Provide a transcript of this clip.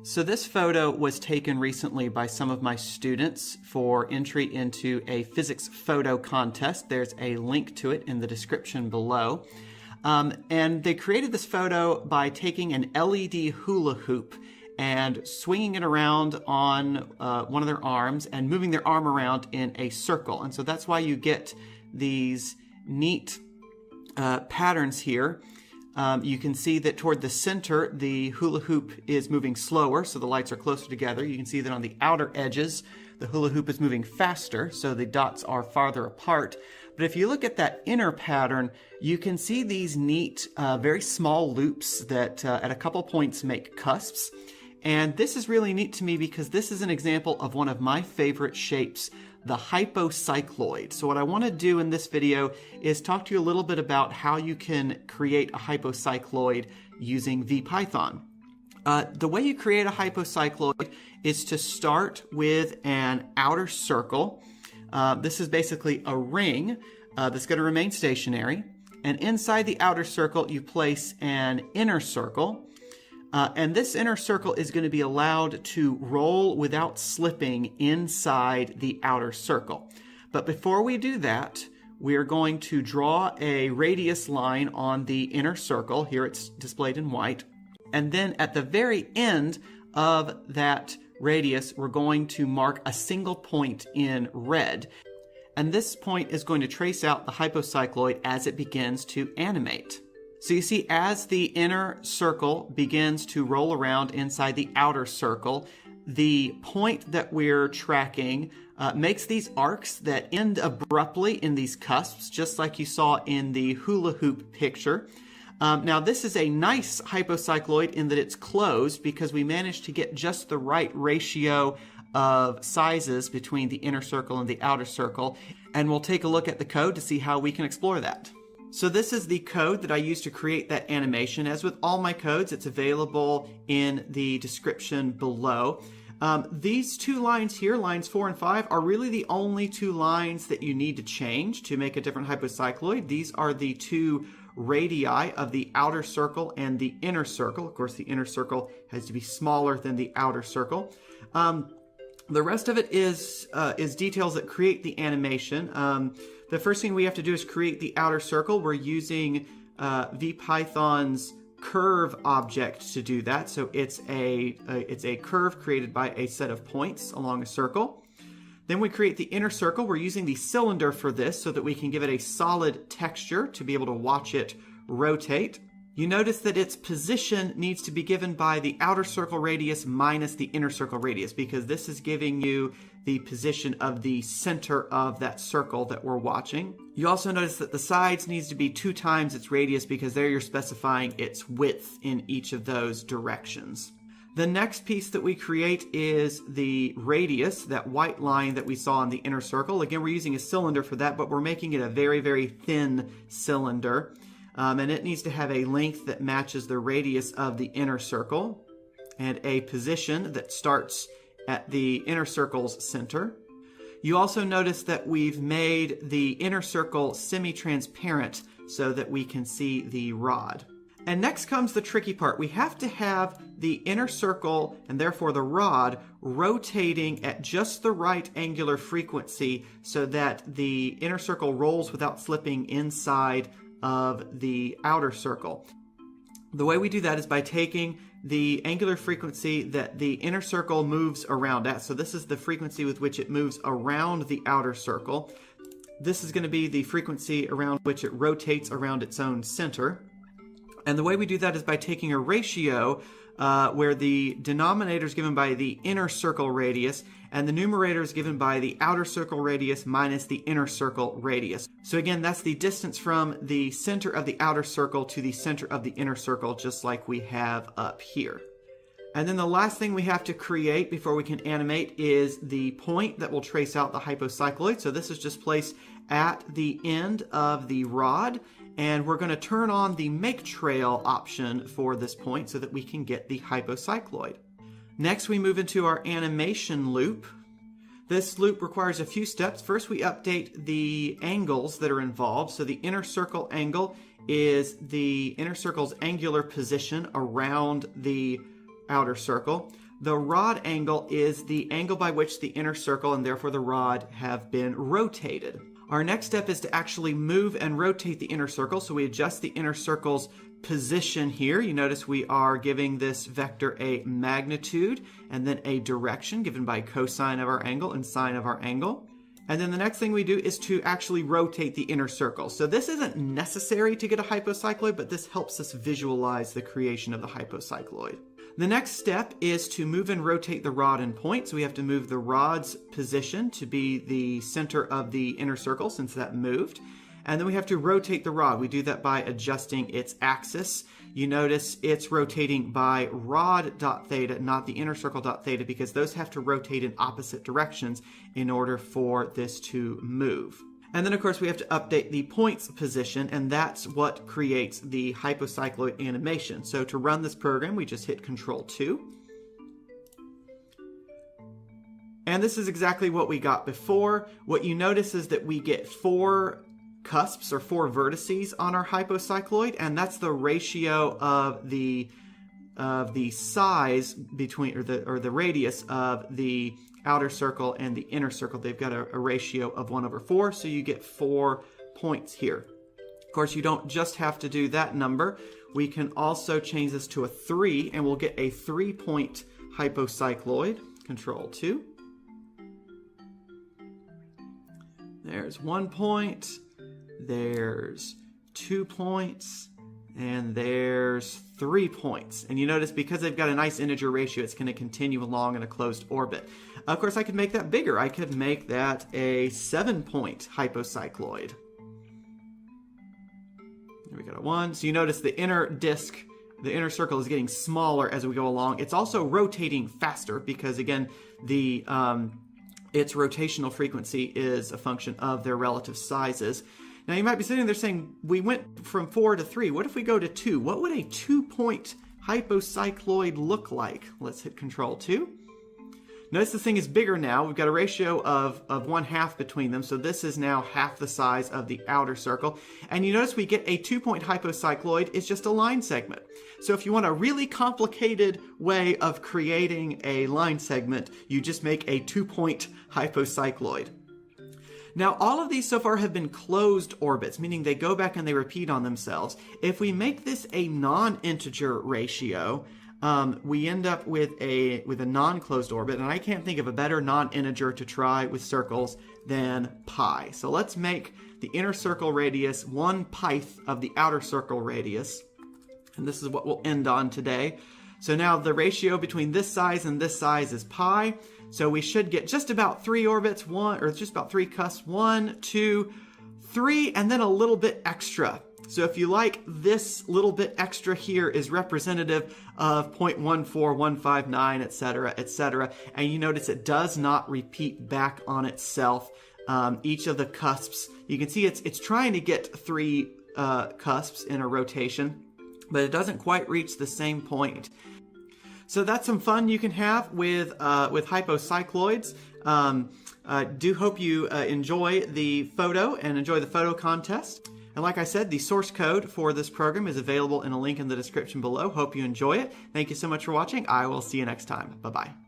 So this photo was taken recently by some of my students for entry into a physics photo contest. There's a link to it in the description below. And they created this photo by taking an LED hula hoop and swinging it around on one of their arms and moving their arm around in a circle. And so that's why you get these neat patterns here. You can see that toward the center, the hula hoop is moving slower, so the lights are closer together. You can see that on the outer edges, the hula hoop is moving faster, so the dots are farther apart. But if you look at that inner pattern, you can see these neat, very small loops that at a couple points make cusps. And this is really neat to me because this is an example of one of my favorite shapes, the hypocycloid. So what I want to do in this video is talk to you a little bit about how you can create a hypocycloid using VPython. The way you create a hypocycloid is to start with an outer circle. This is basically a ring that's going to remain stationary. And inside the outer circle, you place an inner circle. And this inner circle is going to be allowed to roll without slipping inside the outer circle. But before we do that, we are going to draw a radius line on the inner circle. Here it's displayed in white. And then at the very end of that radius, we're going to mark a single point in red. And this point is going to trace out the hypocycloid as it begins to animate. So you see, as the inner circle begins to roll around inside the outer circle, the point that we're tracking makes these arcs that end abruptly in these cusps, just like you saw in the hula hoop picture. Now this is a nice hypocycloid in that it's closed because we managed to get just the right ratio of sizes between the inner circle and the outer circle. And we'll take a look at the code to see how we can explore that. So this is the code that I used to create that animation. As with all my codes, it's available in the description below. These two lines here, lines 4 and 5, are really the only two lines that you need to change to make a different hypocycloid. These are the two radii of the outer circle and the inner circle. Of course, the inner circle has to be smaller than the outer circle. The rest of it is details that create the animation. The first thing we have to do is create the outer circle. We're using VPython's curve object to do that. So it's a curve created by a set of points along a circle. Then we create the inner circle. We're using the cylinder for this so that we can give it a solid texture to be able to watch it rotate. You notice that its position needs to be given by the outer circle radius minus the inner circle radius, because this is giving you the position of the center of that circle that we're watching. You also notice that the sides needs to be 2 times its radius, because there you're specifying its width in each of those directions. The next piece that we create is the radius, that white line that we saw in the inner circle. Again, we're using a cylinder for that, but we're making it a very, very thin cylinder. And it needs to have a length that matches the radius of the inner circle and a position that starts at the inner circle's center. You also notice that we've made the inner circle semi-transparent so that we can see the rod. And next comes the tricky part. We have to have the inner circle, and therefore the rod, rotating at just the right angular frequency so that the inner circle rolls without slipping inside of the outer circle. The way we do that is by taking the angular frequency that the inner circle moves around at. So this is the frequency with which it moves around the outer circle. This is going to be the frequency around which it rotates around its own center. And the way we do that is by taking a ratio where the denominator is given by the inner circle radius and the numerator is given by the outer circle radius minus the inner circle radius. So again, that's the distance from the center of the outer circle to the center of the inner circle, just like we have up here. And then the last thing we have to create before we can animate is the point that will trace out the hypocycloid. So this is just placed at the end of the rod. And we're going to turn on the make trail option for this point so that we can get the hypocycloid. Next, we move into our animation loop. This loop requires a few steps. First, we update the angles that are involved. So the inner circle angle is the inner circle's angular position around the outer circle. The rod angle is the angle by which the inner circle and therefore the rod have been rotated. Our next step is to actually move and rotate the inner circle. So we adjust the inner circle's position here. You notice we are giving this vector a magnitude and then a direction given by cosine of our angle and sine of our angle. And then the next thing we do is to actually rotate the inner circle. So this isn't necessary to get a hypocycloid, but this helps us visualize the creation of the hypocycloid. The next step is to move and rotate the rod and point. So we have to move the rod's position to be the center of the inner circle since that moved. And then we have to rotate the rod. We do that by adjusting its axis. You notice it's rotating by rod dot theta, not the inner circle dot theta, because those have to rotate in opposite directions in order for this to move. And then, of course, we have to update the point's position, and that's what creates the hypocycloid animation. So to run this program, we just hit Control-2. And this is exactly what we got before. What you notice is that we get 4 cusps or 4 vertices on our hypocycloid, and that's the ratio of the size between, or the radius of the outer circle and the inner circle. They've got a ratio of 1/4, so you get 4 points here. Of course, you don't just have to do that number. We can also change this to a 3, and we'll get a 3-point hypocycloid. Control-2. There's 1 point. There's 2 points, and there's 3 points. And you notice because they've got a nice integer ratio, it's going to continue along in a closed orbit. Of course, I could make that bigger. I could make that a 7-point hypocycloid. There we go, 1. So you notice the inner disk, the inner circle is getting smaller as we go along. It's also rotating faster because, again, its rotational frequency is a function of their relative sizes. Now you might be sitting there saying, we went from 4 to 3. What if we go to 2? What would a 2-point hypocycloid look like? Let's hit Control-2. Notice this thing is bigger now. We've got a ratio of 1/2 between them, so this is now half the size of the outer circle. And you notice we get a 2-point hypocycloid is just a line segment. So if you want a really complicated way of creating a line segment, you just make a 2-point hypocycloid. Now, all of these so far have been closed orbits, meaning they go back and they repeat on themselves. If we make this a non-integer ratio, we end up with a non-closed orbit, and I can't think of a better non-integer to try with circles than pi. So let's make the inner circle radius 1/π of the outer circle radius, and this is what we'll end on today. So now the ratio between this size and this size is pi. So we should get just about 3 orbits, just about 3 cusps, 1, 2, 3, and then a little bit extra. So if you like, this little bit extra here is representative of 0.14159, etc., etc. And you notice it does not repeat back on itself. Each of the cusps, you can see it's trying to get 3 cusps in a rotation, but it doesn't quite reach the same point. So that's some fun you can have with hypocycloids. Do hope you enjoy the photo and enjoy the photo contest. And like I said, the source code for this program is available in a link in the description below. Hope you enjoy it. Thank you so much for watching. I will see you next time. Bye-bye.